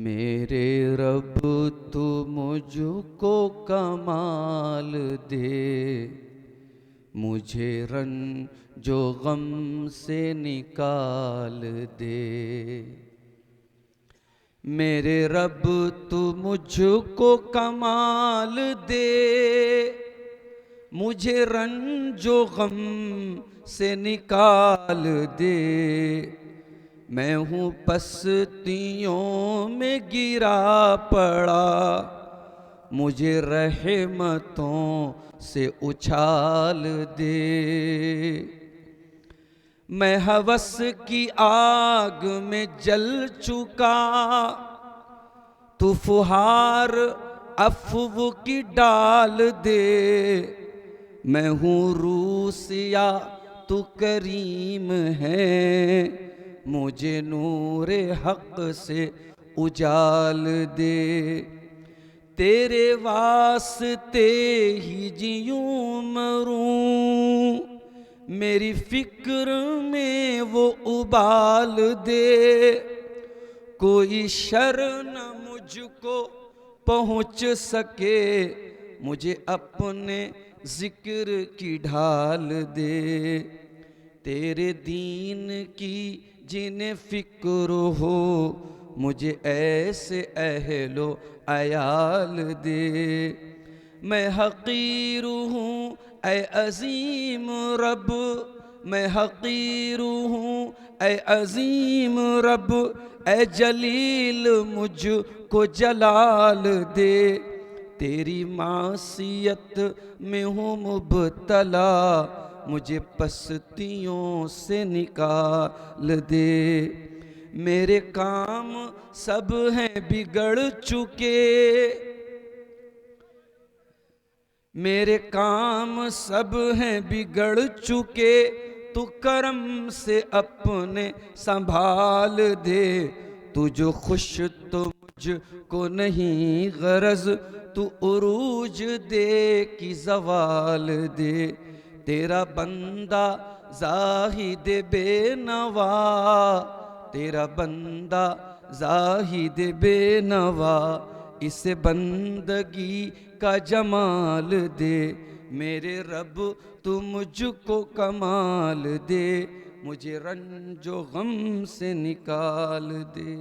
मेरे रब तू मुझको कमाल दे, मुझे रंजो गम से निकाल दे। मेरे रब तू मुझको कमाल दे, मुझे रंजो गम से निकाल दे। मैं हूँ पस्तियों में गिरा पड़ा, मुझे रहमतों से उछाल दे। मैं हवस की आग में जल चुका, तू फुहार अफ़्व की डाल दे। मैं हूँ रूसिया तू करीम है, मुझे नूरे हक से उजाल दे। तेरे वास्ते ही जीऊं मरूं, मेरी फिक्र में वो उबाल दे। कोई शर न मुझको पहुँच सके, मुझे अपने जिक्र की ढाल दे। तेरे दीन की जिन्हें फिक्र हो, मुझे ऐसे अहलो अयाल दे। मैं हकीर हूँ ऐ अजीम रब, मैं हकीर हूँ ऐ अजीम रब। ऐ जलील मुझको जलाल दे, तेरी मासियत में हूँ मुब्तला, मुझे पस्तियों से निकाल दे। मेरे काम सब हैं बिगड़ चुके, मेरे काम सब हैं बिगड़ चुके। तू करम से अपने संभाल दे। तू जो खुश तो मुझको नहीं गरज, तू उरूज दे कि ज़वाल दे। तेरा बंदा ज़ाहिद बेनवा, तेरा बंदा ज़ाहिद बेनवा, इसे बंदगी का जमाल दे। मेरे रब तू मुझको कमाल दे, मुझे रंजो गम से निकाल दे।